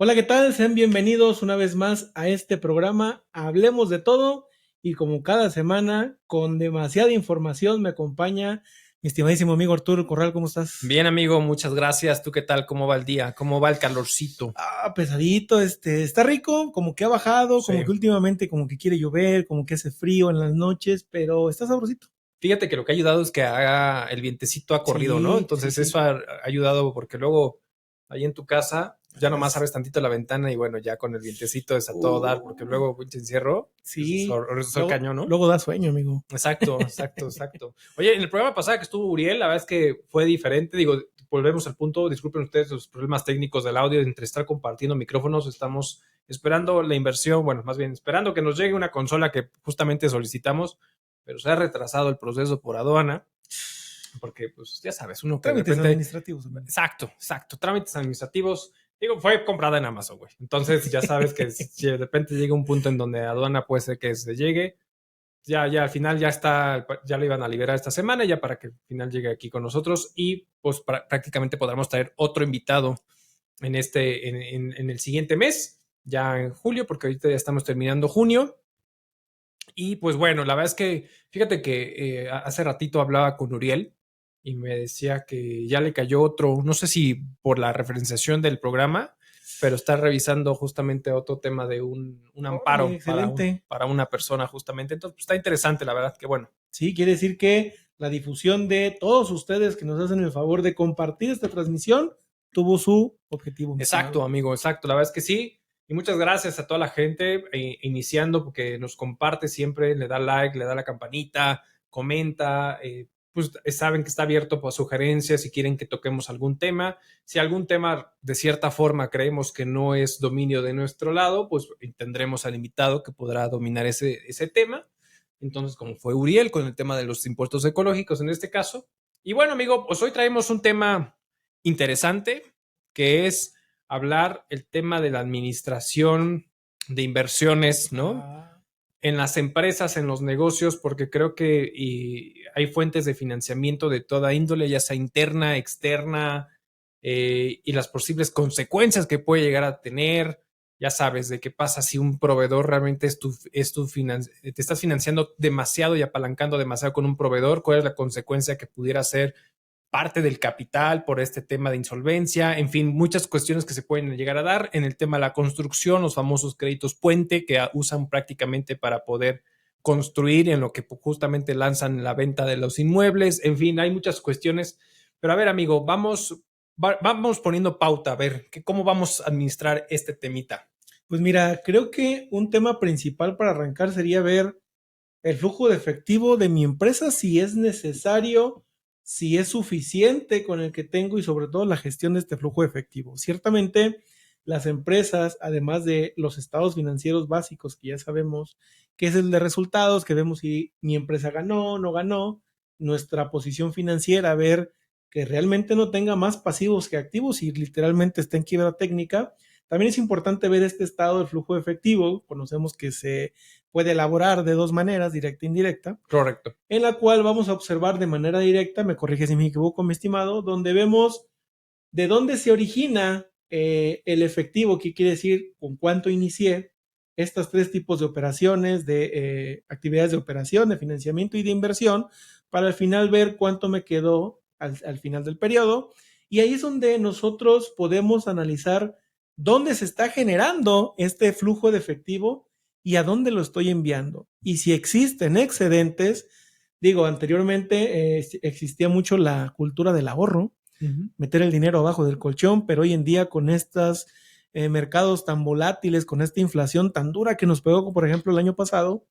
Hola, ¿qué tal? Sean bienvenidos una vez más a este programa Hablemos de Todo y como cada semana, con demasiada información, me acompaña mi estimadísimo amigo Arturo Corral. ¿Cómo estás? Bien, amigo, muchas gracias. ¿Tú qué tal? ¿Cómo va el día? ¿Cómo va el calorcito? Pesadito, está rico, como que ha bajado, Sí. como que últimamente como que quiere llover, como que hace frío en las noches, pero está sabrosito. Fíjate que lo que ha ayudado es que el vientecito ha corrido, ¿no? Sí, sí, Entonces eso sí. ha ayudado porque luego ahí en tu casa ya nomás Es- abres tantito la ventana y bueno, ya con el vientecito es a todo dar porque uh, luego pinche encierro, sí, eso es luego, cañón, ¿no? luego da sueño, amigo. Exacto, exacto, exacto. Oye, en el programa pasado que estuvo Uriel, la verdad es que fue diferente. Digo, volvemos al punto. Disculpen ustedes los problemas técnicos del audio entre estar compartiendo micrófonos. Estamos esperando la inversión, bueno, más bien esperando que nos llegue una consola que justamente solicitamos, pero se ha retrasado el proceso por aduana, porque pues ya sabes, uno que de Trámites repente. administrativos, amigo. Exacto, exacto. Trámites administrativos. Digo, fue comprada en Amazon, güey. Entonces ya sabes que si de repente llega un punto en donde aduana puede ser que se llegue ya al final ya está, ya lo iban a liberar esta semana, ya para que al final llegue aquí con nosotros y pues prácticamente podremos traer otro invitado en el siguiente mes, ya en julio, porque ahorita ya estamos terminando junio. Y pues bueno, la verdad es que fíjate que hace ratito hablaba con Uriel y me decía que ya le cayó otro, no sé si por la referenciación del programa, pero está revisando justamente otro tema de un Órale, amparo excelente. para una persona justamente. Entonces, pues, está interesante, la verdad, que bueno. Sí, quiere decir que la difusión de todos ustedes que nos hacen el favor de compartir esta transmisión tuvo su objetivo, mi Exacto, estimado. amigo, exacto. La verdad es que sí. Y muchas gracias a toda la gente iniciando porque nos comparte siempre, le da like, le da la campanita, comenta, pues saben que está abierto para sugerencias si quieren que toquemos algún tema. Si algún tema de cierta forma creemos que no es dominio de nuestro lado, pues tendremos al invitado que podrá dominar ese tema. Entonces, como fue Uriel con el tema de los impuestos ecológicos en este caso. Y bueno, amigo, pues hoy traemos un tema interesante que es hablar el tema de la administración de inversiones, ¿no? Ah, En las empresas, en los negocios, porque creo que hay fuentes de financiamiento de toda índole, ya sea interna, externa, y las posibles consecuencias que puede llegar a tener. Ya sabes, de qué pasa si un proveedor realmente te estás financiando demasiado y apalancando demasiado con un proveedor, cuál es la consecuencia que pudiera ser parte del capital por este tema de insolvencia, en fin, muchas cuestiones que se pueden llegar a dar en el tema de la construcción, los famosos créditos puente que usan prácticamente para poder construir en lo que justamente lanzan la venta de los inmuebles, en fin, hay muchas cuestiones, pero a ver, amigo, vamos poniendo pauta, a ver, ¿cómo vamos a administrar este temita? pues mira, creo que un tema principal para arrancar sería ver el flujo de efectivo de mi empresa, si es necesario, si es suficiente con el que tengo y sobre todo la gestión de este flujo de efectivo. Ciertamente, las empresas, además de los estados financieros básicos que ya sabemos, que es el de resultados, que vemos si mi empresa ganó, no ganó, nuestra posición financiera, ver que realmente no tenga más pasivos que activos y literalmente está en quiebra técnica. También es importante ver este estado del flujo de efectivo. Conocemos que se puede elaborar de dos maneras, directa e indirecta, Correcto. en la cual vamos a observar de manera directa, me corrige si me equivoco, mi estimado, donde vemos de dónde se origina el efectivo, que quiere decir con cuánto inicié estas tres tipos de operaciones, de actividades de operación, de financiamiento y de inversión, para al final ver cuánto me quedó al final del periodo. Y ahí es donde nosotros podemos analizar dónde se está generando este flujo de efectivo y a dónde lo estoy enviando. Y si existen excedentes, digo, anteriormente existía mucho la cultura del ahorro, Uh-huh. meter el dinero abajo del colchón, pero hoy en día con estos mercados tan volátiles, con esta inflación tan dura que nos pegó, por ejemplo, el año pasado,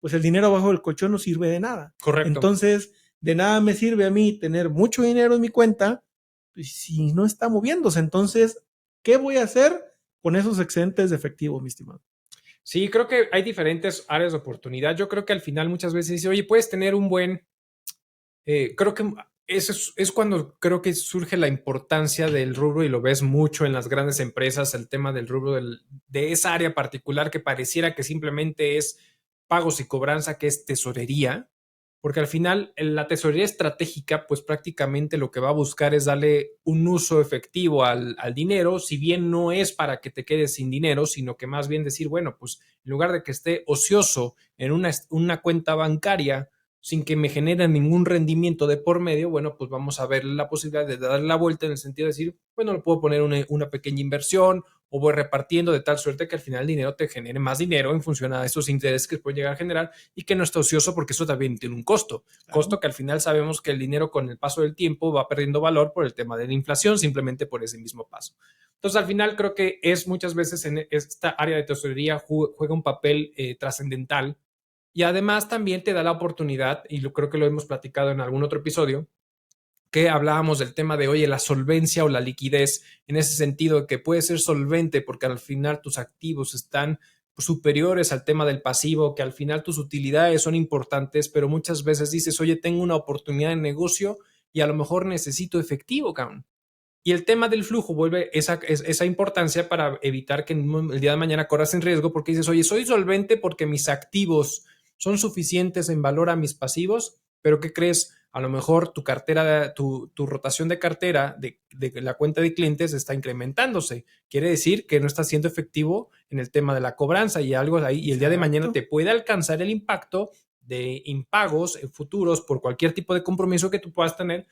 pues el dinero abajo del colchón no sirve de nada. Correcto. Entonces, de nada me sirve a mí tener mucho dinero en mi cuenta pues, si no está moviéndose. Entonces, ¿qué voy a hacer con esos excedentes de efectivo, mi estimado? Sí, creo que hay diferentes áreas de oportunidad. Yo creo que al final muchas veces dice, oye, puedes tener un buen creo que eso es cuando creo que surge la importancia del rubro y lo ves mucho en las grandes empresas, el tema del rubro de esa área particular que pareciera que simplemente es pagos y cobranza, que es tesorería, porque al final la tesorería estratégica, pues prácticamente lo que va a buscar es darle un uso efectivo al dinero, si bien no es para que te quedes sin dinero, sino que más bien decir, bueno, pues en lugar de que esté ocioso en una cuenta bancaria sin que me genere ningún rendimiento de por medio, bueno, pues vamos a ver la posibilidad de darle la vuelta en el sentido de decir, bueno, lo puedo poner una pequeña inversión o voy repartiendo de tal suerte que al final el dinero te genere más dinero en función a esos intereses que puede llegar a generar y que no esté ocioso porque eso también tiene un costo. Claro. Costo que al final sabemos que el dinero con el paso del tiempo va perdiendo valor por el tema de la inflación, simplemente por ese mismo paso. Entonces, al final creo que es muchas veces en esta área de tesorería juega un papel trascendental y además también te da la oportunidad, y creo que lo hemos platicado en algún otro episodio, que hablábamos del tema de, oye, la solvencia o la liquidez, en ese sentido que puede ser solvente porque al final tus activos están superiores al tema del pasivo, que al final tus utilidades son importantes, pero muchas veces dices, oye, tengo una oportunidad de negocio y a lo mejor necesito efectivo, cabrón. Y el tema del flujo vuelve esa importancia para evitar que el día de mañana corras en riesgo porque dices, oye, soy solvente porque mis activos son suficientes en valor a mis pasivos, pero ¿qué crees? A lo mejor tu cartera, tu rotación de cartera de la cuenta de clientes está incrementándose. Quiere decir que no está siendo efectivo en el tema de la cobranza y algo ahí. Y el día de mañana te puede alcanzar el impacto de impagos futuros por cualquier tipo de compromiso que tú puedas tener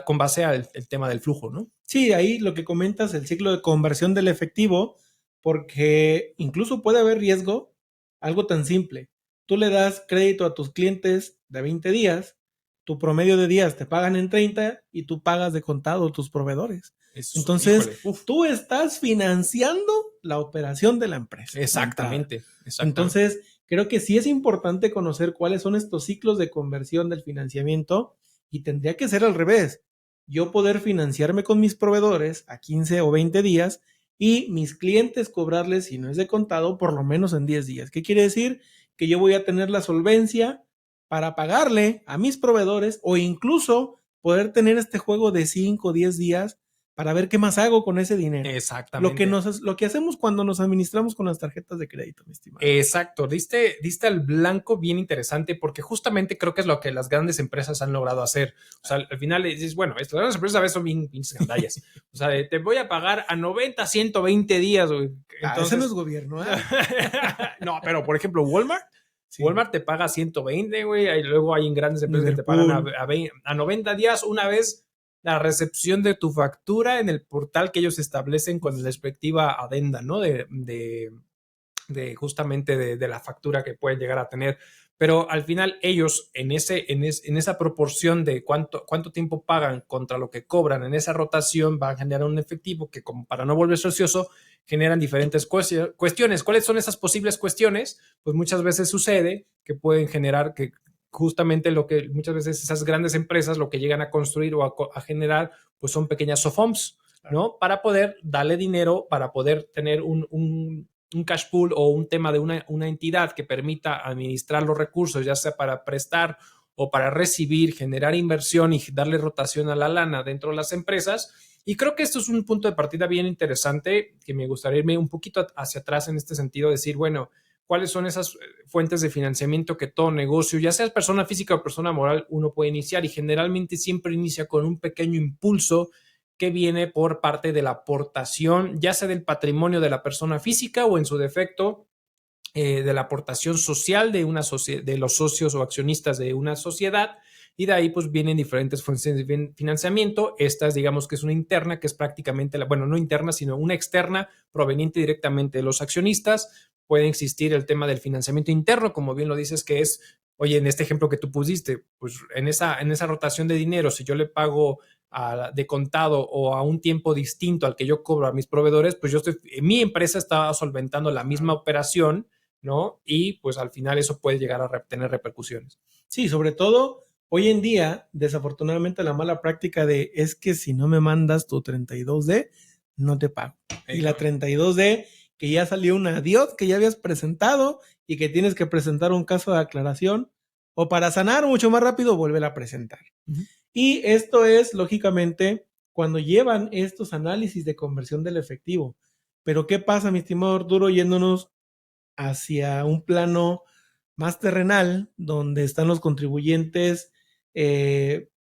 con base al el tema del flujo, ¿no? Sí, ahí lo que comentas, el ciclo de conversión del efectivo, porque incluso puede haber riesgo, algo tan simple. Tú le das crédito a tus clientes de 20 días, tu promedio de días te pagan en 30 y tú pagas de contado a tus proveedores. Entonces, tú estás financiando la operación de la empresa. Exactamente. Entonces, creo que sí es importante conocer cuáles son estos ciclos de conversión del financiamiento y tendría que ser al revés. Yo poder financiarme con mis proveedores a 15 o 20 días y mis clientes cobrarles, si no es de contado, por lo menos en 10 días. ¿Qué quiere decir? Que yo voy a tener la solvencia para pagarle a mis proveedores o incluso poder tener este juego de 5 o 10 días para ver qué más hago con ese dinero. Exactamente. Lo que hacemos cuando nos administramos con las tarjetas de crédito, mi estimado. Exacto, diste al blanco bien interesante porque justamente creo que es lo que las grandes empresas han logrado hacer. O sea, al final dices, bueno, las grandes empresas a veces son bien gandallas. O sea, te voy a pagar a 90, 120 días. Entonces, ese no es gobierno, ¿eh? No, pero por ejemplo, Walmart. Sí. Walmart te paga 120, güey, y luego hay en grandes empresas que te pagan a 90 días una vez la recepción de tu factura en el portal que ellos establecen con la respectiva adenda, ¿no? De justamente de la factura que pueden llegar a tener. Pero al final ellos en esa proporción de cuánto tiempo pagan contra lo que cobran en esa rotación van a generar un efectivo que, como para no volverse ocioso, generan diferentes cuestiones. ¿Cuáles son esas posibles cuestiones? Pues muchas veces sucede que pueden generar que justamente lo que muchas veces esas grandes empresas lo que llegan a construir o a generar pues son pequeñas SOFOMs, ¿no? Para poder darle dinero, para poder tener un cash pool o un tema de una entidad que permita administrar los recursos, ya sea para prestar o para recibir, generar inversión y darle rotación a la lana dentro de las empresas. Y creo que esto es un punto de partida bien interesante que me gustaría irme un poquito hacia atrás en este sentido, decir, bueno, ¿cuáles son esas fuentes de financiamiento que todo negocio, ya sea persona física o persona moral, uno puede iniciar? Y generalmente siempre inicia con un pequeño impulso que viene por parte de la aportación, ya sea del patrimonio de la persona física o en su defecto de la aportación social de los socios o accionistas de una sociedad, y de ahí pues vienen diferentes fuentes de financiamiento. Esta digamos que es una interna, que es prácticamente, bueno, no interna, sino una externa proveniente directamente de los accionistas. Puede existir el tema del financiamiento interno, como bien lo dices, que es, oye, en este ejemplo que tú pusiste, pues en esa rotación de dinero, si yo le pago de contado o a un tiempo distinto al que yo cobro a mis proveedores, pues mi empresa está solventando la misma operación, ¿no? Y pues al final eso puede llegar a tener repercusiones. Sí, sobre todo hoy en día, desafortunadamente la mala práctica de es que si no me mandas tu 32D, no te pago. Y la 32D, que ya salió una DIOT que ya habías presentado y que tienes que presentar un caso de aclaración o para sanar mucho más rápido, vuelve a presentar. Uh-huh. Y esto es, lógicamente, cuando llevan estos análisis de conversión del efectivo. Pero ¿qué pasa, mi estimado Arturo, yéndonos hacia un plano más terrenal, donde están los contribuyentes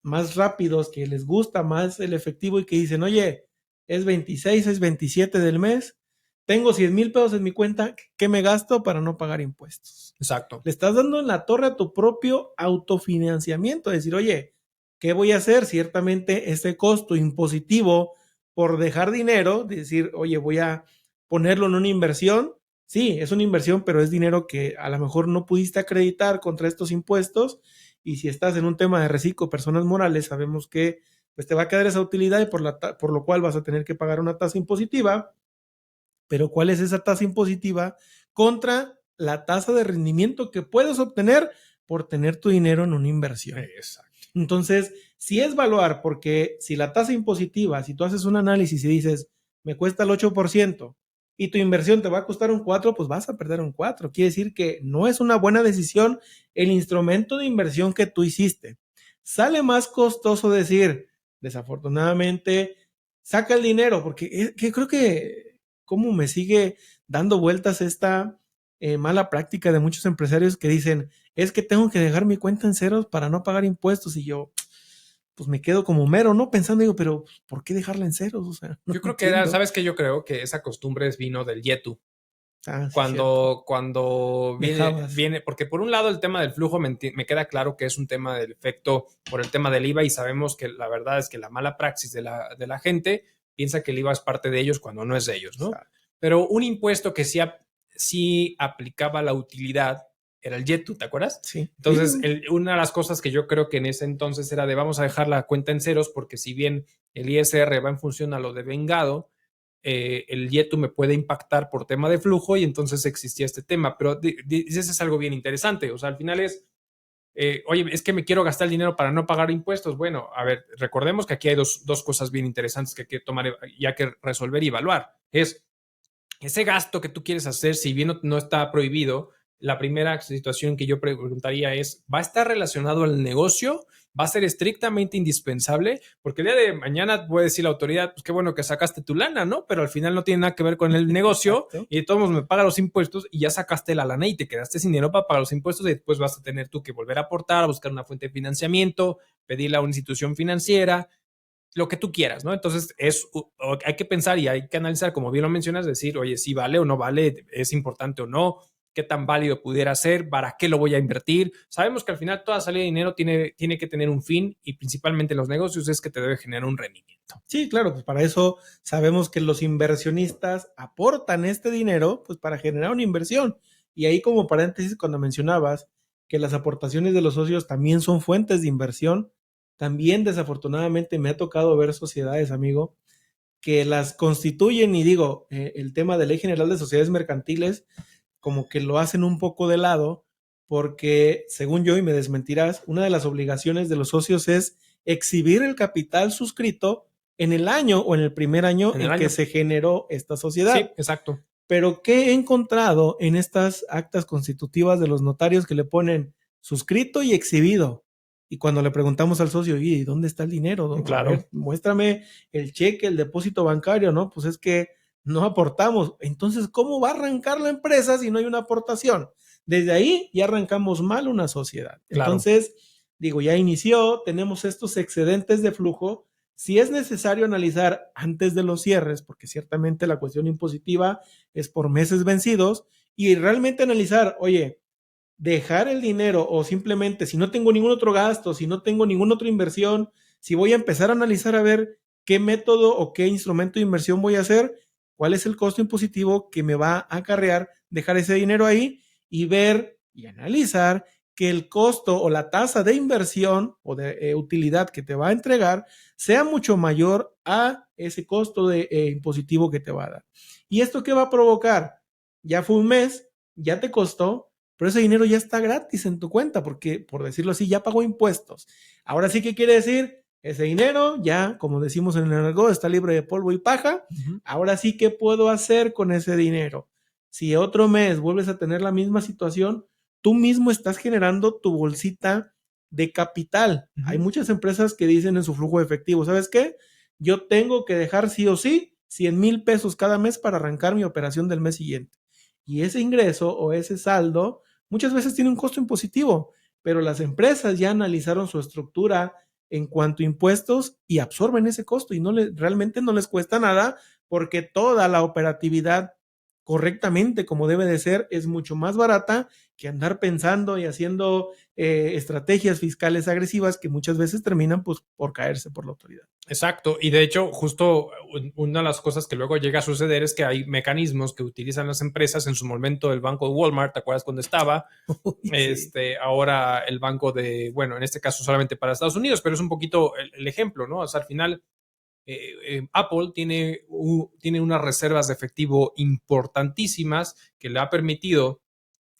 más rápidos, que les gusta más el efectivo y que dicen, oye, es 26, es 27 del mes, tengo 100,000 pesos en mi cuenta, ¿qué me gasto para no pagar impuestos? Exacto. Le estás dando en la torre a tu propio autofinanciamiento, decir, oye, ¿qué voy a hacer? Ciertamente este costo impositivo por dejar dinero, decir, oye, voy a ponerlo en una inversión. Sí, es una inversión, pero es dinero que a lo mejor no pudiste acreditar contra estos impuestos. Y si estás en un tema de reciclo, personas morales, sabemos que pues te va a quedar esa utilidad y por lo cual vas a tener que pagar una tasa impositiva. Pero ¿cuál es esa tasa impositiva contra la tasa de rendimiento que puedes obtener por tener tu dinero en una inversión? Exacto. Entonces, si es evaluar, porque si la tasa impositiva, si tú haces un análisis y dices, me cuesta el 8% y tu inversión te va a costar un 4%, pues vas a perder un 4%. Quiere decir que no es una buena decisión el instrumento de inversión que tú hiciste. Sale más costoso decir, desafortunadamente, saca el dinero, porque que creo que cómo me sigue dando vueltas esta mala práctica de muchos empresarios que dicen, es que tengo que dejar mi cuenta en ceros para no pagar impuestos. Y yo, pues me quedo como mero, ¿no? Pensando, digo, pero ¿por qué dejarla en ceros? O sea, no Yo creo que entiendo. ¿sabes qué? Yo creo que esa costumbre vino del Yetu. Ah, sí, cierto. Cuando Dejabas. viene, porque por un lado el tema del flujo me queda claro que es un tema del efecto por el tema del IVA y sabemos que la verdad es que la mala praxis de la gente piensa que el IVA es parte de ellos cuando no es de ellos, ¿no? Pero un impuesto que sí aplicaba la utilidad era el YETU, ¿te acuerdas? Sí. Entonces, Sí. una de las cosas que yo creo que en ese entonces era de vamos a dejar la cuenta en ceros porque si bien el ISR va en función a lo de vengado, el YETU me puede impactar por tema de flujo y entonces existía este tema. Pero dices es algo bien interesante. O sea, al final es, oye, es que me quiero gastar el dinero para no pagar impuestos. Bueno, a ver, recordemos que aquí hay dos cosas bien interesantes que hay que tomar y hay que resolver y evaluar. Es ese gasto que tú quieres hacer, si bien no está prohibido, la primera situación que yo preguntaría es, ¿va a estar relacionado al negocio? ¿Va a ser estrictamente indispensable? Porque el día de mañana voy a decir a la autoridad, pues qué bueno que sacaste tu lana, ¿no? Pero al final no tiene nada que ver con el negocio y de todos modos me paga los impuestos y ya sacaste la lana y te quedaste sin dinero para pagar los impuestos y después vas a tener tú que volver a aportar, a buscar una fuente de financiamiento, pedirle a una institución financiera, lo que tú quieras, ¿no? Entonces hay que pensar y hay que analizar, como bien lo mencionas, decir, oye, si vale o no vale, es importante o no, qué tan válido pudiera ser, para qué lo voy a invertir. Sabemos que al final toda salida de dinero tiene que tener un fin y principalmente en los negocios es que te debe generar un rendimiento. Sí, claro, pues para eso sabemos que los inversionistas aportan este dinero, pues para generar una inversión. Y ahí como paréntesis, cuando mencionabas que las aportaciones de los socios también son fuentes de inversión, también desafortunadamente me ha tocado ver sociedades, amigo, que las constituyen y digo, el tema de ley general de sociedades mercantiles, como que lo hacen un poco de lado, porque según yo, y me desmentirás, una de las obligaciones de los socios es exhibir el capital suscrito en el año o en el primer año en que se generó esta sociedad. Sí, exacto. Pero ¿qué he encontrado en estas actas constitutivas de los notarios que le ponen suscrito y exhibido? Y cuando le preguntamos al socio, ¿y dónde está el dinero? Claro. A ver, muéstrame el cheque, el depósito bancario, ¿no? Pues es que no aportamos. Entonces, ¿cómo va a arrancar la empresa si no hay una aportación? Desde ahí ya arrancamos mal una sociedad. Claro. Entonces, digo, ya inició, tenemos estos excedentes de flujo. Si es necesario analizar antes de los cierres, porque ciertamente la cuestión impositiva es por meses vencidos, y realmente analizar, oye, dejar el dinero o simplemente si no tengo ningún otro gasto, si no tengo ninguna otra inversión, si voy a empezar a analizar a ver qué método o qué instrumento de inversión voy a hacer, cuál es el costo impositivo que me va a acarrear dejar ese dinero ahí y ver y analizar que el costo o la tasa de inversión o de utilidad que te va a entregar sea mucho mayor a ese costo de impositivo que te va a dar. ¿Y esto qué va a provocar? Ya fue un mes, ya te costó, pero ese dinero ya está gratis en tu cuenta porque, por decirlo así, ya pagó impuestos. Ahora sí, ¿qué quiere decir? Ese dinero ya, como decimos en el argot, está libre de polvo y paja. Ahora sí, ¿qué puedo hacer con ese dinero? Si otro mes vuelves a tener la misma situación, tú mismo estás generando tu bolsita de capital. Hay muchas empresas que dicen en su flujo de efectivo, ¿sabes qué? Yo tengo que dejar sí o sí 100,000 pesos cada mes para arrancar mi operación del mes siguiente. Y ese ingreso o ese saldo muchas veces tiene un costo impositivo, pero las empresas ya analizaron su estructura en cuanto a impuestos y absorben ese costo y realmente no les cuesta nada porque toda la operatividad correctamente como debe de ser es mucho más barata que andar pensando y haciendo estrategias fiscales agresivas que muchas veces terminan pues por caerse por la autoridad. Exacto, y de hecho justo una de las cosas que luego llega a suceder es que hay mecanismos que utilizan las empresas. En su momento el banco de Walmart, ¿te acuerdas cuando estaba? Sí. Ahora el banco de, bueno, en este caso solamente para Estados Unidos, pero es un poquito el ejemplo, ¿no? O sea, al final Apple tiene unas reservas de efectivo importantísimas que le ha permitido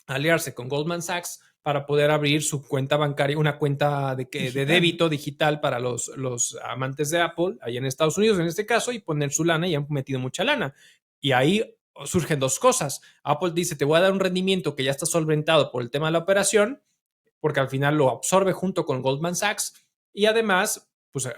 aliarse con Goldman Sachs para poder abrir su cuenta bancaria, una cuenta de débito digital para los amantes de Apple, allá en Estados Unidos en este caso, y poner su lana, y han metido mucha lana. Y ahí surgen dos cosas. Apple dice, te voy a dar un rendimiento que ya está solventado por el tema de la operación, porque al final lo absorbe junto con Goldman Sachs, y además, pues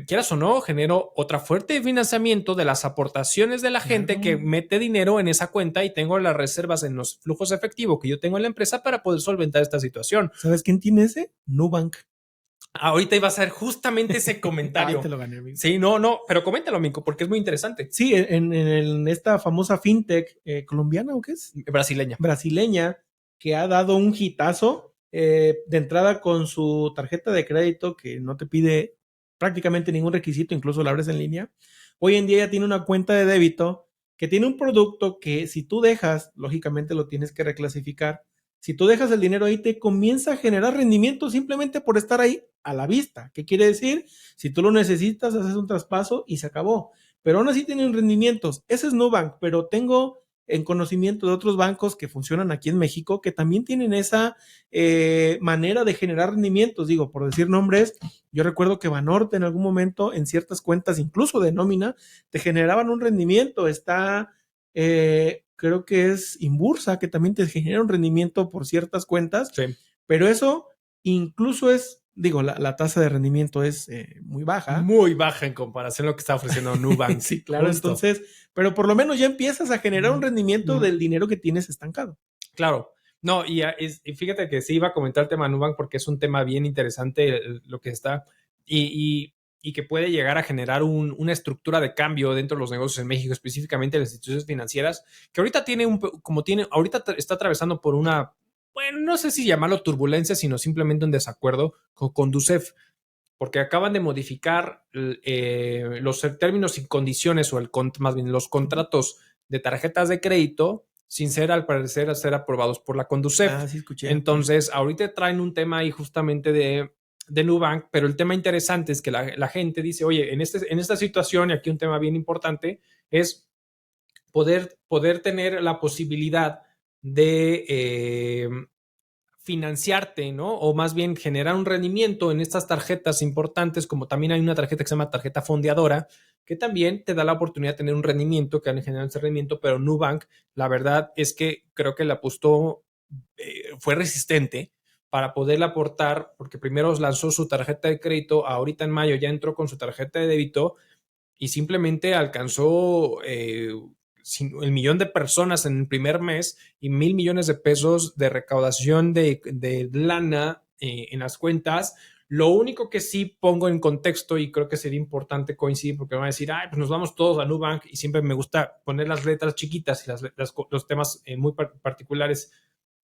quieras o no, genero otra fuerte de financiamiento de las aportaciones de la gente que mete dinero en esa cuenta, y tengo las reservas en los flujos de efectivo que yo tengo en la empresa para poder solventar esta situación. ¿Sabes quién tiene ese? Nubank. Ahorita iba a ser justamente ese comentario. Te lo gané, amigo. Sí, no, pero coméntalo, Mico, porque es muy interesante. Sí, en esta famosa fintech colombiana, ¿o qué es? Brasileña, que ha dado un hitazo de entrada con su tarjeta de crédito que no te pide prácticamente ningún requisito, incluso la abres en línea. Hoy en día ya tiene una cuenta de débito que tiene un producto que si tú dejas, lógicamente lo tienes que reclasificar. Si tú dejas el dinero ahí, te comienza a generar rendimiento simplemente por estar ahí a la vista. ¿Qué quiere decir? Si tú lo necesitas, haces un traspaso y se acabó. Pero aún así tienen rendimientos. Ese es Nubank, pero tengo en conocimiento de otros bancos que funcionan aquí en México que también tienen esa manera de generar rendimientos. Digo, por decir nombres, yo recuerdo que Banorte en algún momento en ciertas cuentas, incluso de nómina, te generaban un rendimiento. Está, creo que es Inbursa, que también te genera un rendimiento por ciertas cuentas. Sí. Pero eso incluso es, digo, la tasa de rendimiento es muy baja. Muy baja en comparación a lo que está ofreciendo Nubank. Sí, claro. Justo. Entonces, pero por lo menos ya empiezas a generar un rendimiento del dinero que tienes estancado. Claro. No, y fíjate que sí iba a comentar el tema Nubank porque es un tema bien interesante lo que está y que puede llegar a generar una estructura de cambio dentro de los negocios en México, específicamente las instituciones financieras, que ahorita ahorita está atravesando por una, bueno, no sé si llamarlo turbulencia, sino simplemente un desacuerdo con Conducef, porque acaban de modificar los términos y condiciones, o más bien los contratos de tarjetas de crédito, sin ser, al parecer, ser aprobados por la Conducef. Sí, escuché. Entonces, ahorita traen un tema ahí justamente de Nubank, pero el tema interesante es que la gente dice, oye, en esta situación, y aquí un tema bien importante, es poder tener la posibilidad de financiarte, ¿no? O más bien generar un rendimiento en estas tarjetas importantes, como también hay una tarjeta que se llama tarjeta fondeadora, que también te da la oportunidad de tener un rendimiento, que han generado ese rendimiento, pero Nubank, la verdad es que creo que le apostó, fue resistente para poderle aportar, porque primero lanzó su tarjeta de crédito, ahorita en mayo ya entró con su tarjeta de débito y simplemente alcanzó el 1,000,000 de personas en el primer mes y 1,000 millones de pesos de recaudación de lana en las cuentas. Lo único que sí pongo en contexto, y creo que sería importante coincidir, porque van a decir, ay, pues nos vamos todos a Nubank, y siempre me gusta poner las letras chiquitas y los temas muy particulares,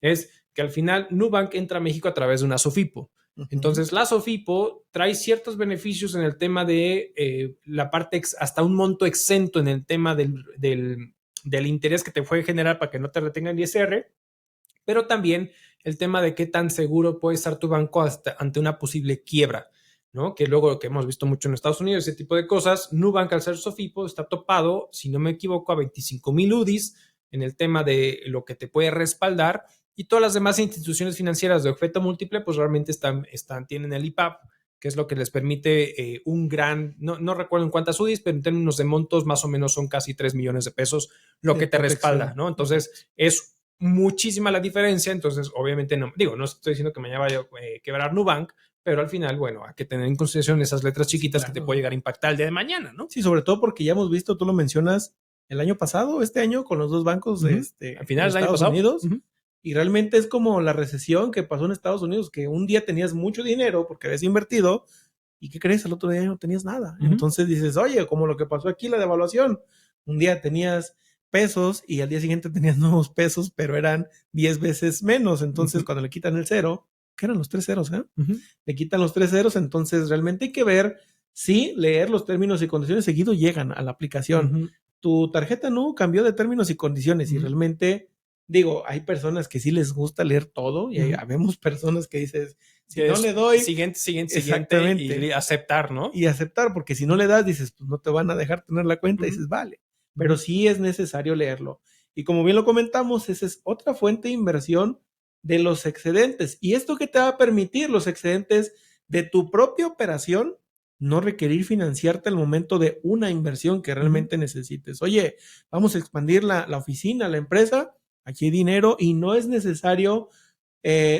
es que al final Nubank entra a México a través de una SOFIPO. Entonces, la SOFIPO trae ciertos beneficios en el tema de la parte, hasta un monto exento en el tema del interés que te puede generar para que no te retengan ISR, pero también el tema de qué tan seguro puede estar tu banco ante una posible quiebra, ¿no? Que luego lo que hemos visto mucho en Estados Unidos, ese tipo de cosas. Nubank, al ser SOFIPO, está topado, si no me equivoco, a 25,000 UDIs en el tema de lo que te puede respaldar, y todas las demás instituciones financieras de objeto múltiple pues realmente tienen el IPAP, que es lo que les permite un gran, no recuerdo en cuántas UDIs, pero en términos de montos más o menos son casi 3 millones de pesos lo que te respalda, ¿no? Entonces es muchísima la diferencia. Entonces obviamente no estoy diciendo que mañana vaya a quebrar Nubank, pero al final, bueno, hay que tener en consideración esas letras chiquitas, claro, que te puede llegar a impactar el día de mañana, ¿no? Sí, sobre todo porque ya hemos visto, tú lo mencionas, el año pasado, este año, con los dos bancos al final del año pasado, Unidos, Y realmente es como la recesión que pasó en Estados Unidos, que un día tenías mucho dinero porque habías invertido y ¿qué crees? Al otro día no tenías nada. Entonces dices, oye, como lo que pasó aquí, la devaluación. Un día tenías pesos y al día siguiente tenías nuevos pesos, pero eran 10 veces menos. Entonces, cuando le quitan el cero, ¿qué eran los 3 ceros? Le quitan los 3 ceros, entonces realmente hay que ver si leer los términos y condiciones seguido llegan a la aplicación. Tu tarjeta no cambió de términos y condiciones y realmente, digo, hay personas que sí les gusta leer todo y habemos personas que dices, si no le doy... Siguiente, exactamente, y aceptar, ¿no? Y aceptar, porque si no le das, dices, pues no te van a dejar tener la cuenta y dices, vale, pero sí es necesario leerlo. Y como bien lo comentamos, esa es otra fuente de inversión de los excedentes. Y esto que te va a permitir los excedentes de tu propia operación, no requerir financiarte al momento de una inversión que realmente necesites. Oye, vamos a expandir la oficina, la empresa, aquí hay dinero y no es necesario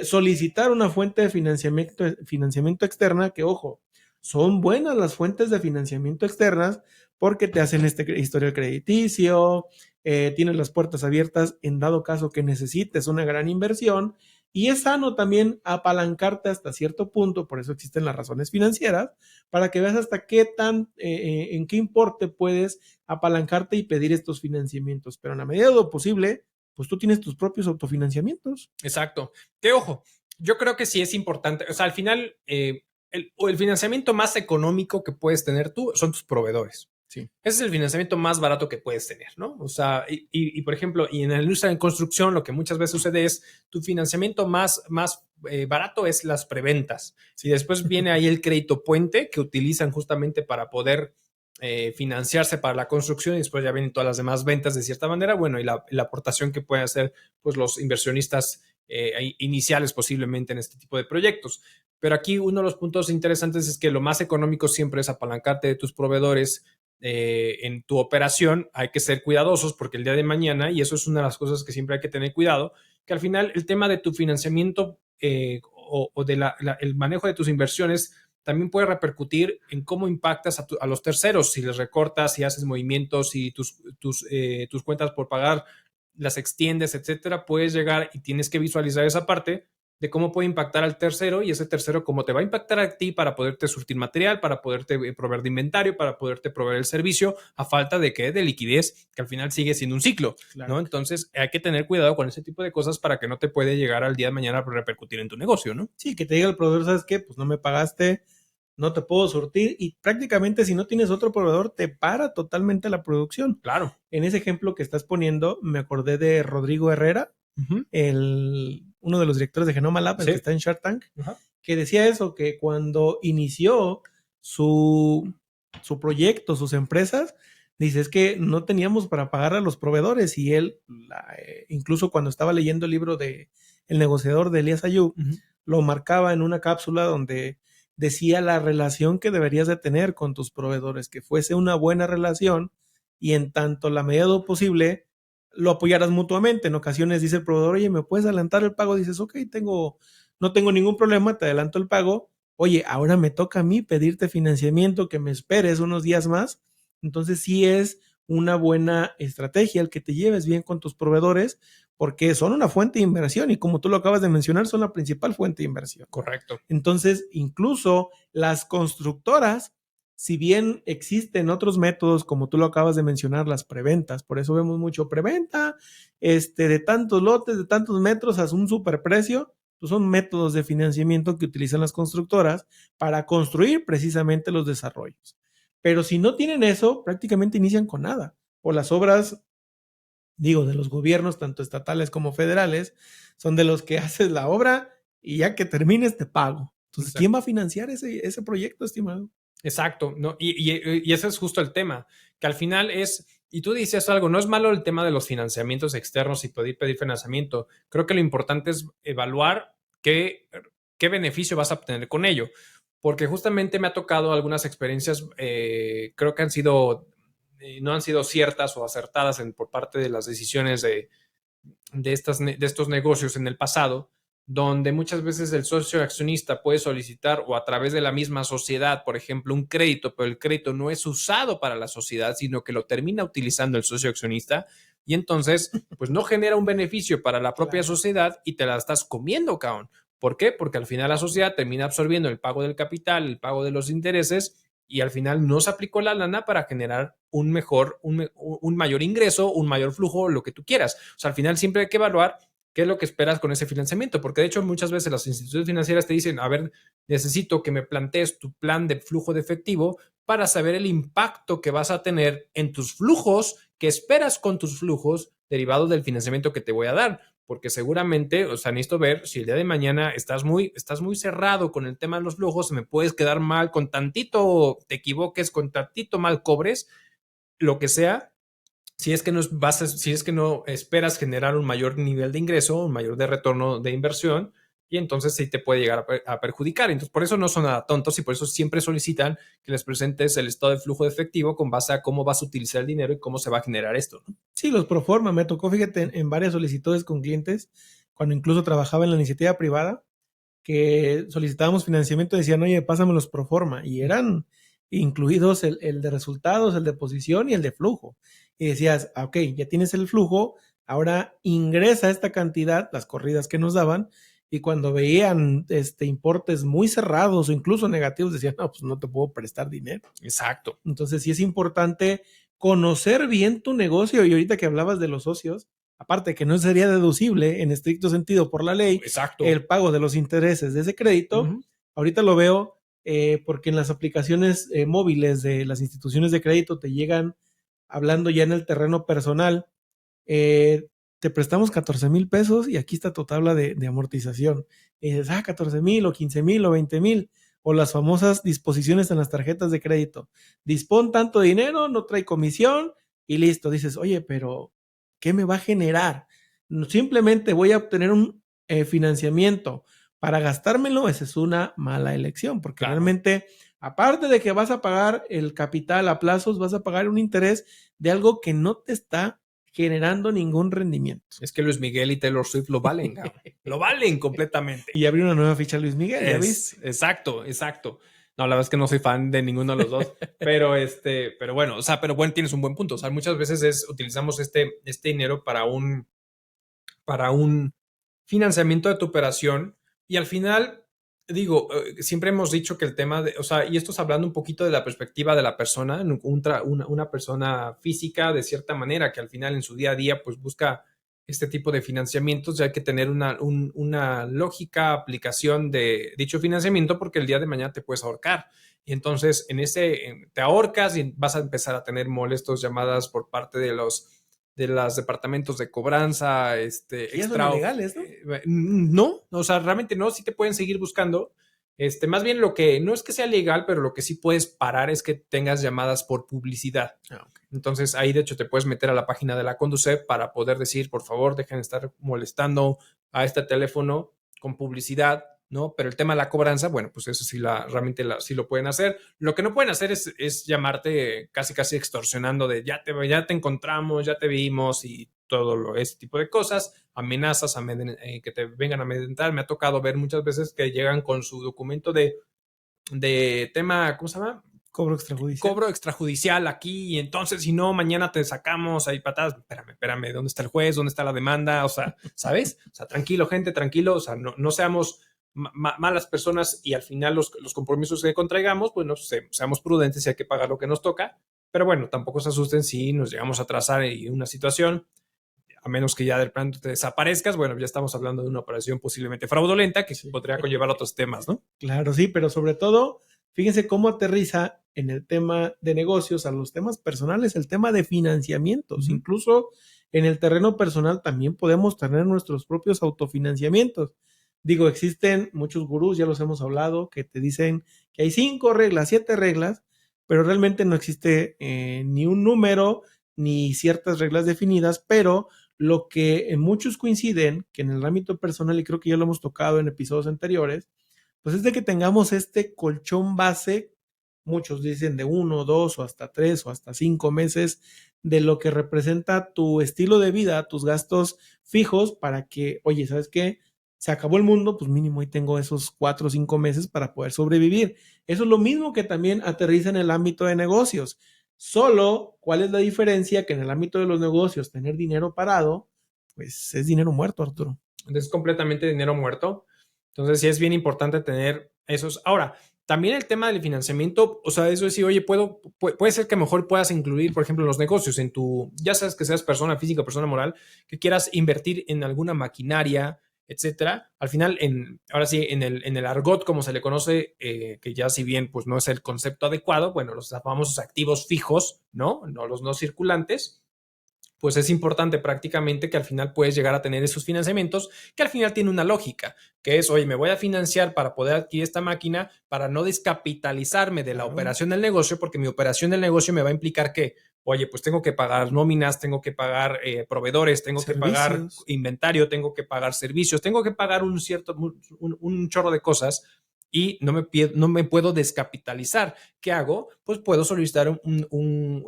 solicitar una fuente de financiamiento externa, que ojo, son buenas las fuentes de financiamiento externas porque te hacen este historial crediticio, tienes las puertas abiertas en dado caso que necesites una gran inversión y es sano también apalancarte hasta cierto punto, por eso existen las razones financieras, para que veas hasta qué en qué importe puedes apalancarte y pedir estos financiamientos, pero en la medida de lo posible, pues tú tienes tus propios autofinanciamientos. Exacto. Que ojo, yo creo que sí es importante, o sea, al final el financiamiento más económico que puedes tener tú son tus proveedores. Sí. Ese es el financiamiento más barato que puedes tener, ¿no? O sea, por ejemplo, y en la industria de construcción lo que muchas veces sucede es tu financiamiento más barato es las preventas. Y después viene ahí el crédito puente que utilizan justamente para poder financiarse para la construcción y después ya vienen todas las demás ventas de cierta manera. Bueno, y la aportación que pueden hacer pues los inversionistas iniciales posiblemente en este tipo de proyectos. Pero aquí uno de los puntos interesantes es que lo más económico siempre es apalancarte de tus proveedores en tu operación. Hay que ser cuidadosos porque el día de mañana, y eso es una de las cosas que siempre hay que tener cuidado, que al final el tema de tu financiamiento o de el manejo de tus inversiones también puede repercutir en cómo impactas a los terceros, si les recortas, si haces movimientos, si tus cuentas por pagar las extiendes, etcétera, puedes llegar y tienes que visualizar esa parte de cómo puede impactar al tercero y ese tercero cómo te va a impactar a ti para poderte surtir material, para poderte proveer de inventario, para poderte proveer el servicio a falta de ¿qué? De liquidez, que al final sigue siendo un ciclo, claro. ¿No? Entonces hay que tener cuidado con ese tipo de cosas para que no te puede llegar al día de mañana a repercutir en tu negocio, ¿no? Sí, que te diga el proveedor, ¿sabes qué? Pues no me pagaste, no te puedo surtir y prácticamente si no tienes otro proveedor te para totalmente la producción. Claro. En ese ejemplo que estás poniendo me acordé de Rodrigo Herrera, uno de los directores de Genoma Lab, el que está en Shark Tank, que decía eso, que cuando inició su proyecto, sus empresas, dice, es que no teníamos para pagar a los proveedores y él, incluso cuando estaba leyendo el libro de El negociador de Elías Ayub, lo marcaba en una cápsula donde decía la relación que deberías de tener con tus proveedores, que fuese una buena relación y en tanto la medida de lo posible lo apoyaras mutuamente. En ocasiones dice el proveedor, oye, ¿me puedes adelantar el pago? Dices, ok, no tengo ningún problema, te adelanto el pago. Oye, ahora me toca a mí pedirte financiamiento, que me esperes unos días más. Entonces sí es una buena estrategia el que te lleves bien con tus proveedores, porque son una fuente de inversión y como tú lo acabas de mencionar, son la principal fuente de inversión. Correcto. Entonces, incluso las constructoras, si bien existen otros métodos, como tú lo acabas de mencionar, las preventas, por eso vemos mucho preventa, de tantos lotes, de tantos metros a un superprecio, pues son métodos de financiamiento que utilizan las constructoras para construir precisamente los desarrollos. Pero si no tienen eso, prácticamente inician con nada. O las obras, de los gobiernos, tanto estatales como federales, son de los que haces la obra y ya que termines te pago. Entonces, exacto. ¿Quién va a financiar ese proyecto, estimado? Exacto, ¿no? Y ese es justo el tema, que al final es, y tú dices algo, no es malo el tema de los financiamientos externos y pedir financiamiento. Creo que lo importante es evaluar qué beneficio vas a obtener con ello, porque justamente me ha tocado algunas experiencias, creo que no han sido ciertas o acertadas por parte de las decisiones de estos negocios en el pasado, donde muchas veces el socio accionista puede solicitar o a través de la misma sociedad, por ejemplo, un crédito, pero el crédito no es usado para la sociedad, sino que lo termina utilizando el socio accionista. y entonces pues no genera un beneficio para la propia Claro. sociedad y te la estás comiendo, cabrón. ¿Por qué? Porque al final la sociedad termina absorbiendo el pago del capital, el pago de los intereses y al final no se aplicó la lana para generar un mayor ingreso, un mayor flujo, lo que tú quieras. O sea, al final siempre hay que evaluar qué es lo que esperas con ese financiamiento, porque de hecho muchas veces las instituciones financieras te dicen, a ver, necesito que me plantees tu plan de flujo de efectivo para saber el impacto que vas a tener en tus flujos, que esperas con tus flujos derivados del financiamiento que te voy a dar, porque seguramente, o sea, necesito ver si el día de mañana estás muy cerrado con el tema de los flujos, me puedes quedar mal con tantito, te equivoques, con tantito mal cobres, lo que sea, si es que si es que no esperas generar un mayor nivel de ingreso, un mayor de retorno de inversión, y entonces sí te puede llegar a perjudicar. Entonces, por eso no son nada tontos y por eso siempre solicitan que les presentes el estado de flujo de efectivo con base a cómo vas a utilizar el dinero y cómo se va a generar esto, ¿no? Sí, los proforma. Me tocó, fíjate, en varias solicitudes con clientes, cuando incluso trabajaba en la iniciativa privada, que solicitábamos financiamiento, decían, oye, pásame los proforma, y eran incluidos el de resultados, el de posición y el de flujo. Y decías, ok, ya tienes el flujo, ahora ingresa esta cantidad, las corridas que nos daban, y cuando veían importes muy cerrados o incluso negativos, decían, no, pues no te puedo prestar dinero. Exacto. Entonces sí es importante conocer bien tu negocio, y ahorita que hablabas de los socios, aparte que no sería deducible en estricto sentido por la ley, Exacto. el pago de los intereses de ese crédito, ahorita lo veo porque en las aplicaciones móviles de las instituciones de crédito te llegan hablando ya en el terreno personal, te prestamos 14,000 pesos y aquí está tu tabla de amortización. Y dices, 14,000 o 15,000 o 20,000. O las famosas disposiciones en las tarjetas de crédito. Dispón tanto dinero, no trae comisión y listo. Dices, oye, pero ¿qué me va a generar? Simplemente voy a obtener un financiamiento para gastármelo. Esa es una mala elección, porque Claro. realmente, aparte de que vas a pagar el capital a plazos, vas a pagar un interés de algo que no te está generando ningún rendimiento. Es que Luis Miguel y Taylor Swift lo valen, cabrón. Lo valen completamente. Y abrió una nueva ficha Luis Miguel, ¿ya viste? Exacto. No, la verdad es que no soy fan de ninguno de los dos, pero bueno, o sea, pero bueno, tienes un buen punto. O sea, muchas veces utilizamos este dinero para un financiamiento de tu operación y al final, digo, siempre hemos dicho que el tema o sea, y esto es hablando un poquito de la perspectiva de la persona, una persona física de cierta manera que al final en su día a día pues busca este tipo de financiamientos, ya hay que tener una lógica aplicación de dicho financiamiento porque el día de mañana te puedes ahorcar. Y entonces te ahorcas y vas a empezar a tener molestos llamadas por parte de los departamentos de cobranza, extra. Son ilegales, ¿no? No, o sea, realmente no, sí te pueden seguir buscando. Más bien lo que no es que sea legal, pero lo que sí puedes parar es que tengas llamadas por publicidad. Okay. Entonces ahí de hecho te puedes meter a la página de la Conducef para poder decir, por favor, dejen de estar molestando a este teléfono con publicidad, ¿no? Pero el tema de la cobranza, bueno, pues eso sí realmente sí lo pueden hacer. Lo que no pueden hacer es llamarte casi extorsionando de ya te encontramos, ya te vimos y todo ese tipo de cosas, amenazas que te vengan a amedrentar. Me ha tocado ver muchas veces que llegan con su documento de tema, ¿cómo se llama? Cobro extrajudicial aquí, y entonces si no, mañana te sacamos ahí patadas. Espérame, ¿dónde está el juez? ¿Dónde está la demanda? O sea, ¿sabes? O sea, tranquilo, gente, tranquilo. O sea, no seamos malas personas y al final los compromisos que contraigamos, pues seamos prudentes y hay que pagar lo que nos toca. Pero bueno, tampoco se asusten si nos llegamos a atrasar en una situación, a menos que ya de pronto te desaparezcas. Bueno, ya estamos hablando de una operación posiblemente fraudulenta que sí podría conllevar otros temas, ¿no? Claro, sí, pero sobre todo, fíjense cómo aterriza en el tema de negocios a los temas personales, el tema de financiamientos. Incluso en el terreno personal también podemos tener nuestros propios autofinanciamientos. Digo, existen muchos gurús, ya los hemos hablado, que te dicen que hay 5 reglas, 7 reglas, pero realmente no existe ni un número ni ciertas reglas definidas, pero lo que muchos coinciden, que en el ámbito personal, y creo que ya lo hemos tocado en episodios anteriores, pues es de que tengamos este colchón base, muchos dicen de 1, 2 o hasta 3 o hasta 5 meses de lo que representa tu estilo de vida, tus gastos fijos, para que, oye, ¿sabes qué? Se acabó el mundo, pues mínimo ahí tengo esos 4 o 5 meses para poder sobrevivir. Eso es lo mismo que también aterriza en el ámbito de negocios. Solo, ¿cuál es la diferencia? Que en el ámbito de los negocios, tener dinero parado, pues es dinero muerto, Arturo. Es completamente dinero muerto. Entonces sí es bien importante tener esos. Ahora, también el tema del financiamiento, o sea, eso es decir, oye, puede ser que mejor puedas incluir, por ejemplo, los negocios en tu, ya sabes que seas persona física o persona moral, que quieras invertir en alguna maquinaria, etcétera. Al final, ahora sí, en el argot, como se le conoce, que ya si bien pues no es el concepto adecuado, bueno, los famosos activos fijos, ¿no? No los no circulantes, pues es importante prácticamente que al final puedes llegar a tener esos financiamientos que al final tiene una lógica, que es, oye, me voy a financiar para poder adquirir esta máquina para no descapitalizarme de la operación del negocio, porque mi operación del negocio me va a implicar que, oye, pues tengo que pagar nóminas, tengo que pagar proveedores, tengo que pagar inventario, tengo que pagar servicios, tengo que pagar un chorro de cosas y no me puedo descapitalizar. ¿Qué hago? Pues puedo solicitar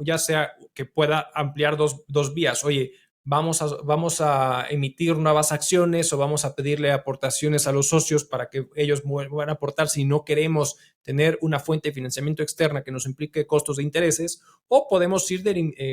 ya sea que pueda ampliar dos vías. Oye, vamos a emitir nuevas acciones o vamos a pedirle aportaciones a los socios para que ellos puedan aportar si no queremos tener una fuente de financiamiento externa que nos implique costos de intereses, o podemos ir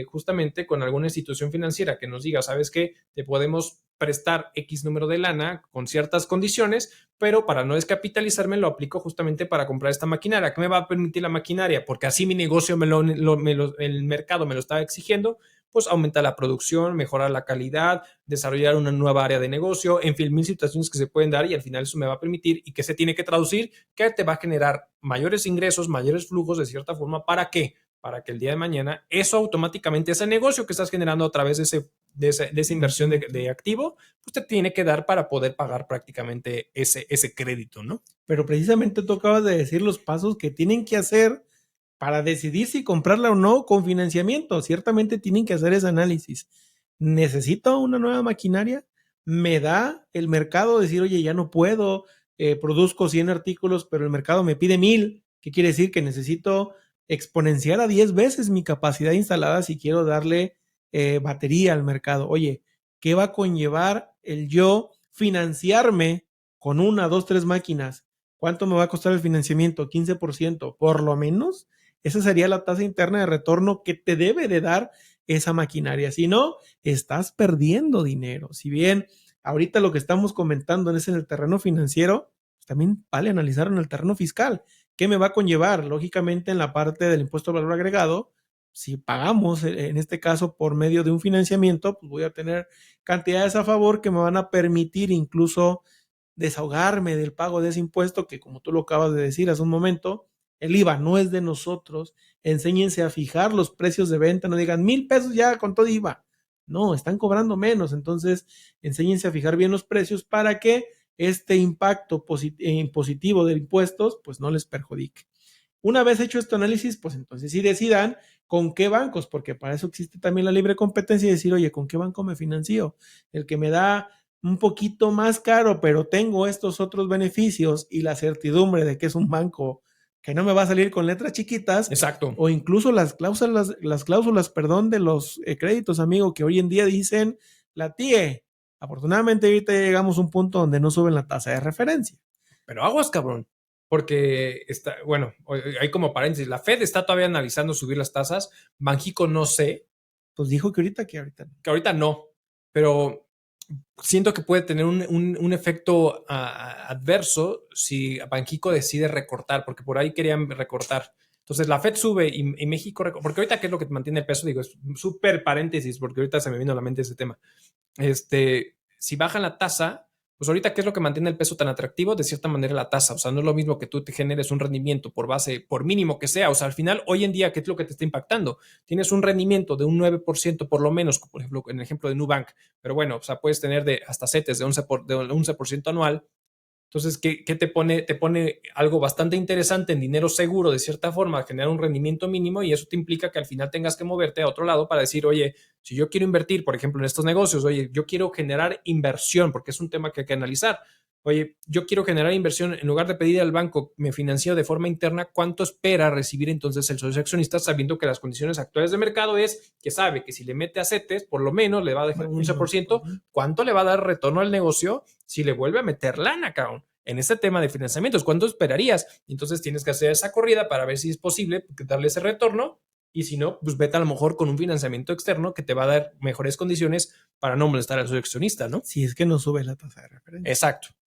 justamente con alguna institución financiera que nos diga, ¿sabes qué? Te podemos prestar X número de lana con ciertas condiciones, pero para no descapitalizarme lo aplico justamente para comprar esta maquinaria. ¿Qué me va a permitir la maquinaria? Porque así mi negocio el mercado me lo estaba exigiendo, pues aumentar la producción, mejorar la calidad, desarrollar una nueva área de negocio, en fin, mil situaciones que se pueden dar y al final eso me va a permitir y que se tiene que traducir, que te va a generar mayores ingresos, mayores flujos de cierta forma. ¿Para qué? Para que el día de mañana eso automáticamente, ese negocio que estás generando a través de esa inversión de activo, pues te tiene que dar para poder pagar prácticamente ese crédito, ¿no? Pero precisamente tú acabas de decir los pasos que tienen que hacer para decidir si comprarla o no con financiamiento. Ciertamente tienen que hacer ese análisis. ¿Necesito una nueva maquinaria? ¿Me da el mercado decir, oye, ya no puedo, produzco 100 artículos, pero el mercado me pide 1000? ¿Qué quiere decir? Que necesito exponenciar a 10 veces mi capacidad instalada si quiero darle batería al mercado. Oye, ¿qué va a conllevar el yo financiarme con una, dos, tres máquinas? ¿Cuánto me va a costar el financiamiento? 15%, por lo menos. Esa sería la tasa interna de retorno que te debe de dar esa maquinaria. Si no, estás perdiendo dinero. Si bien ahorita lo que estamos comentando es en el terreno financiero, pues también vale analizar en el terreno fiscal. ¿Qué me va a conllevar? Lógicamente, en la parte del impuesto al valor agregado, si pagamos, en este caso, por medio de un financiamiento, pues voy a tener cantidades a favor que me van a permitir incluso desahogarme del pago de ese impuesto que, como tú lo acabas de decir hace un momento, el IVA no es de nosotros. Enséñense a fijar los precios de venta, no digan 1000 pesos ya con todo IVA. No, están cobrando menos. Entonces, enséñense a fijar bien los precios para que este impacto positivo de impuestos pues no les perjudique. Una vez hecho este análisis, pues entonces sí decidan con qué bancos, porque para eso existe también la libre competencia y decir, oye, ¿con qué banco me financio? El que me da un poquito más caro, pero tengo estos otros beneficios y la certidumbre de que es un banco que no me va a salir con letras chiquitas. Exacto. O incluso las cláusulas, perdón, de los créditos, amigo, que hoy en día dicen la TIE. Afortunadamente ahorita ya llegamos a un punto donde no suben la tasa de referencia. Pero aguas, cabrón. Porque bueno, hay como paréntesis, la Fed está todavía analizando subir las tasas, Banxico no sé. Pues dijo que ahorita no, pero siento que puede tener un efecto adverso si Banxico decide recortar, porque por ahí querían recortar. Entonces la Fed sube y México, porque ahorita qué es lo que mantiene el peso, digo, es súper paréntesis, porque ahorita se me vino a la mente ese tema. Si bajan la tasa, pues ahorita, ¿qué es lo que mantiene el peso tan atractivo? De cierta manera la tasa, o sea, no es lo mismo que tú te generes un rendimiento por base, por mínimo que sea, o sea, al final, hoy en día, ¿qué es lo que te está impactando? Tienes un rendimiento de un 9% por lo menos, por ejemplo, en el ejemplo de Nubank, pero bueno, o sea, puedes tener hasta CETES de 11% anual. Entonces, ¿qué te pone? Te pone algo bastante interesante en dinero seguro, de cierta forma, generar un rendimiento mínimo, y eso te implica que al final tengas que moverte a otro lado para decir, oye, si yo quiero invertir, por ejemplo, en estos negocios, oye, yo quiero generar inversión, porque es un tema que hay que analizar. Oye, yo quiero generar inversión, en lugar de pedir al banco me financio de forma interna, ¿cuánto espera recibir entonces el socio accionista, sabiendo que las condiciones actuales de mercado es que sabe que si le mete a CETES, por lo menos le va a dejar un 11%, ¿cuánto le va a dar retorno al negocio si le vuelve a meter lana, cabrón? En este tema de financiamientos, ¿cuánto esperarías? Entonces tienes que hacer esa corrida para ver si es posible darle ese retorno y si no, pues vete a lo mejor con un financiamiento externo que te va a dar mejores condiciones para no molestar al socio accionista, ¿no? Si es que no sube la tasa de referencia.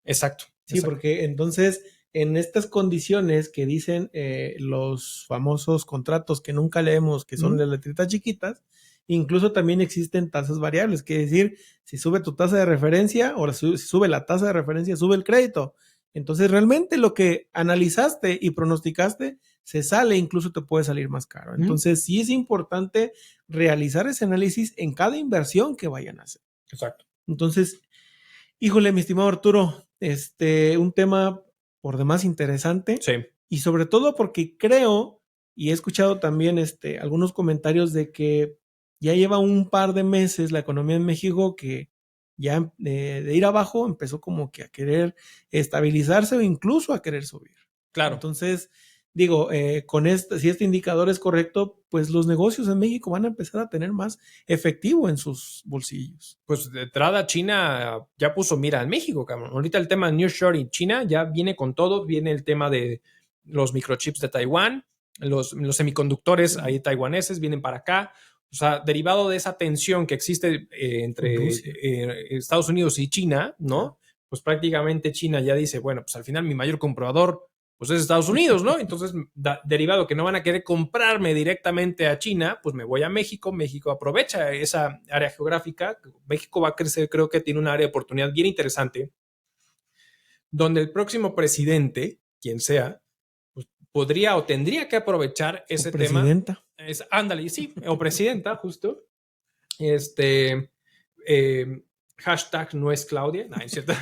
Exacto. Sí, porque entonces en estas condiciones que dicen los famosos contratos que nunca leemos, que son de letritas chiquitas, incluso también existen tasas variables, que es decir, si sube tu tasa de referencia o si sube la tasa de referencia, sube el crédito. Entonces realmente lo que analizaste y pronosticaste se sale, incluso te puede salir más caro. Entonces sí es importante realizar ese análisis en cada inversión que vayan a hacer. Exacto. Entonces, híjole, mi estimado Arturo, un tema por demás interesante. Sí. Y sobre todo porque creo, y he escuchado también algunos comentarios de que ya lleva un par de meses la economía en México que ya de ir abajo empezó como que a querer estabilizarse o incluso a querer subir. Claro. Entonces, digo, si este indicador es correcto, pues los negocios en México van a empezar a tener más efectivo en sus bolsillos. Pues de entrada China ya puso mira en México, cabrón. Ahorita el tema de nearshoring China ya viene con todo, viene el tema de los microchips de Taiwán, los semiconductores ahí taiwaneses vienen para acá. O sea, derivado de esa tensión que existe entre Estados Unidos y China, ¿no? Pues prácticamente China ya dice, bueno, pues al final mi mayor comprador pues es Estados Unidos, ¿no? Entonces, derivado que no van a querer comprarme directamente a China, pues me voy a México. México aprovecha esa área geográfica. México va a crecer, creo que tiene un área de oportunidad bien interesante, donde el próximo presidente, quien sea, pues podría o tendría que aprovechar ese tema. Presidenta. Ándale, sí, o presidenta, justo. Hashtag no es Claudia, no, es cierto.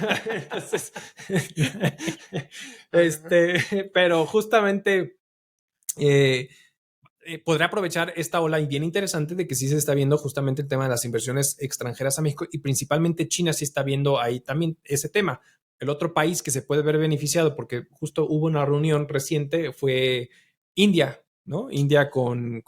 Entonces, pero justamente podrá aprovechar esta ola bien interesante de que sí se está viendo justamente el tema de las inversiones extranjeras a México y principalmente China sí está viendo ahí también ese tema. El otro país que se puede ver beneficiado, porque justo hubo una reunión reciente, fue India, ¿no? India con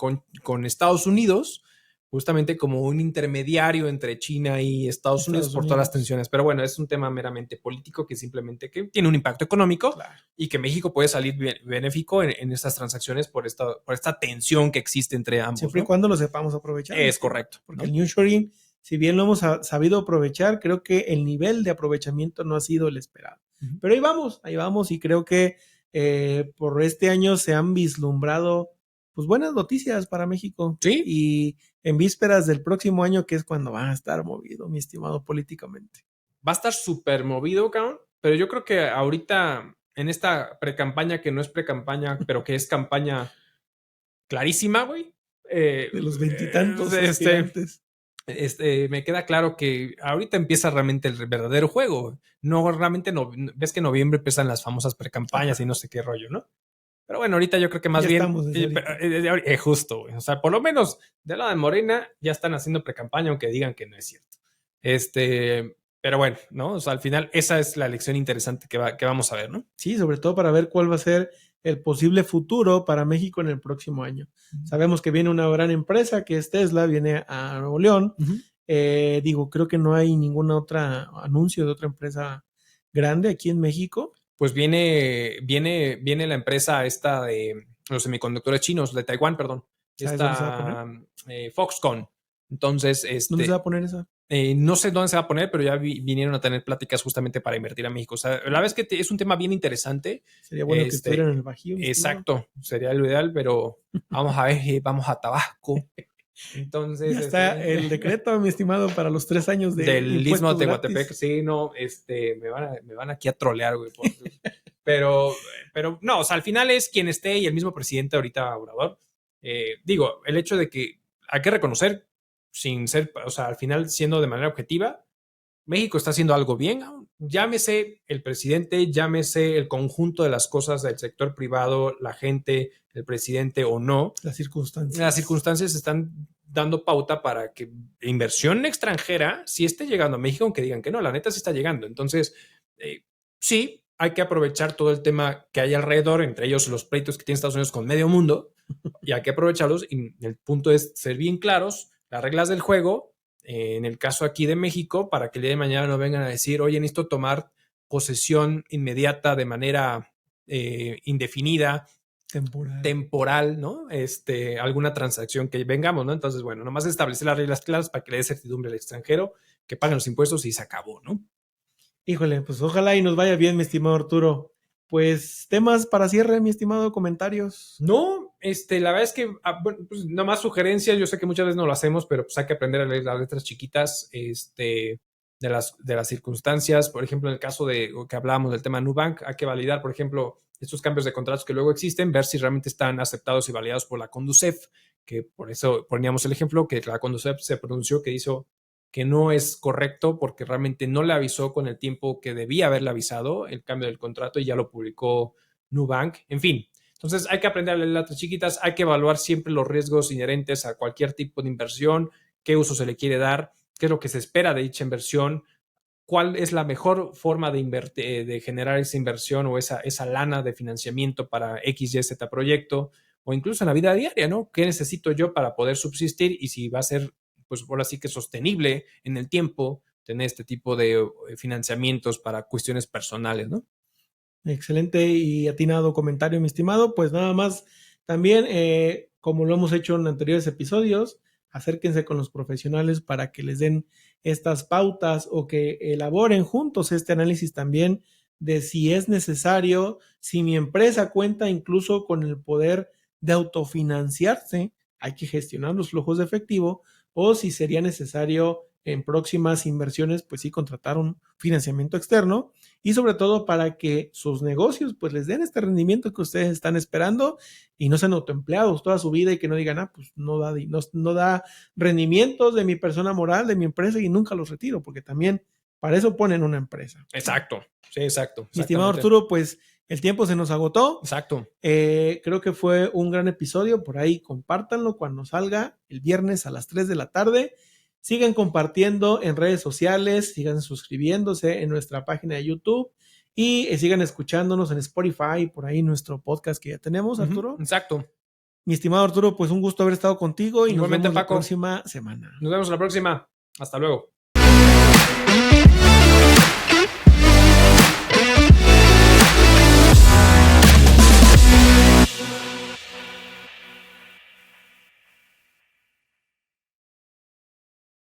Estados Unidos, justamente como un intermediario entre China y Estados Unidos por todas las tensiones. Pero bueno, es un tema meramente político que simplemente que tiene un impacto económico, claro, y que México puede salir benéfico en estas transacciones por esta tensión que existe entre ambos. Siempre y cuando lo sepamos aprovechar. Es correcto. Porque el nearshoring, si bien lo hemos sabido aprovechar, creo que el nivel de aprovechamiento no ha sido el esperado. Pero ahí vamos y creo que por este año se han vislumbrado pues buenas noticias para México. Sí. Y en vísperas del próximo año, que es cuando va a estar movido, mi estimado, políticamente. Va a estar súper movido, cabrón. Pero yo creo que ahorita, en esta precampaña, que no es precampaña, pero que es campaña clarísima, güey. De los veintitantos aspirantes. Me queda claro que ahorita empieza realmente el verdadero juego. No, realmente no. Ves que en noviembre empiezan las famosas precampañas y no sé qué rollo, ¿no? Pero bueno, ahorita yo creo que más ya bien. Justo, güey. O sea, por lo menos de la de Morena ya están haciendo precampaña, aunque digan que no es cierto. Pero bueno, ¿no? O sea, al final esa es la lección interesante que vamos a ver, ¿no? Sí, sobre todo para ver cuál va a ser el posible futuro para México en el próximo año. Sabemos que viene una gran empresa que es Tesla, viene a Nuevo León. Creo que no hay ningún otro anuncio de otra empresa grande aquí en México. Pues viene la empresa esta de los semiconductores chinos, de Taiwán, perdón. Esta Foxconn. Entonces, ¿dónde se va a poner esa? No sé dónde se va a poner, pero ya vinieron a tener pláticas justamente para invertir a México. O sea, la verdad es que es un tema bien interesante. Sería bueno que estuvieran en el Bajío. Exacto, sería lo ideal, pero vamos a ver, vamos a Tabasco. Entonces, ya está el decreto, mi estimado, para los 3 años del Istmo de Tehuantepec. Sí, no, me van aquí a trolear, güey. pero no, o sea, al final es quien esté y el mismo presidente ahorita, Obrador. Digo, el hecho de que hay que reconocer, sin ser, o sea, al final siendo de manera objetiva, México está haciendo algo bien. Llámese el presidente, llámese el conjunto de las cosas del sector privado, la gente, el presidente o no. Las circunstancias están dando pauta para que inversión extranjera sí esté llegando a México, aunque digan que no, la neta sí está llegando. Entonces, sí, hay que aprovechar todo el tema que hay alrededor, entre ellos los pleitos que tiene Estados Unidos con medio mundo, y hay que aprovecharlos. Y el punto es ser bien claros, las reglas del juego, en el caso aquí de México, para que el día de mañana no vengan a decir, oye, necesito tomar posesión inmediata de manera indefinida temporal, ¿no? Alguna transacción que vengamos, ¿no? Entonces, bueno, nomás establecer las reglas claras para que le dé certidumbre al extranjero, que paguen los impuestos y se acabó, ¿no? Híjole, pues ojalá y nos vaya bien, mi estimado Arturo. Pues temas para cierre, mi estimado, comentarios. No, la verdad es que, bueno, pues nomás sugerencias, yo sé que muchas veces no lo hacemos, pero pues hay que aprender a leer las letras chiquitas, de las circunstancias. Por ejemplo, en el caso de que hablábamos del tema Nubank, hay que validar, por ejemplo, estos cambios de contratos que luego existen, ver si realmente están aceptados y validados por la Conducef, que por eso poníamos el ejemplo, que la Conducef se pronunció que hizo que no es correcto porque realmente no le avisó con el tiempo que debía haberle avisado el cambio del contrato y ya lo publicó Nubank. En fin, entonces hay que aprender a leer letras chiquitas, hay que evaluar siempre los riesgos inherentes a cualquier tipo de inversión, qué uso se le quiere dar, qué es lo que se espera de dicha inversión, cuál es la mejor forma de generar esa inversión o esa lana de financiamiento para X, Y, Z proyecto, o incluso en la vida diaria, ¿no? ¿Qué necesito yo para poder subsistir y si va a ser, pues ahora sí que sostenible en el tiempo tener este tipo de financiamientos para cuestiones personales, ¿no? Excelente y atinado comentario, mi estimado. Pues nada más, también, como lo hemos hecho en anteriores episodios, acérquense con los profesionales para que les den estas pautas o que elaboren juntos este análisis también de si es necesario, si mi empresa cuenta incluso con el poder de autofinanciarse, hay que gestionar los flujos de efectivo, o si sería necesario en próximas inversiones, pues sí, contratar un financiamiento externo, y sobre todo para que sus negocios pues les den este rendimiento que ustedes están esperando y no sean autoempleados toda su vida y que no digan, pues no da rendimientos de mi persona moral, de mi empresa y nunca los retiro, porque también para eso ponen una empresa. Exacto, sí, exacto. Mi estimado Arturo, pues el tiempo se nos agotó. Exacto. Creo que fue un gran episodio, por ahí compártanlo cuando salga el viernes a las 3 de la tarde. Sigan compartiendo en redes sociales, sigan suscribiéndose en nuestra página de YouTube y sigan escuchándonos en Spotify, por ahí nuestro podcast que ya tenemos, Arturo. Exacto. Mi estimado Arturo, pues un gusto haber estado contigo y igualmente, nos vemos Paco, la próxima semana. Nos vemos la próxima. Hasta luego.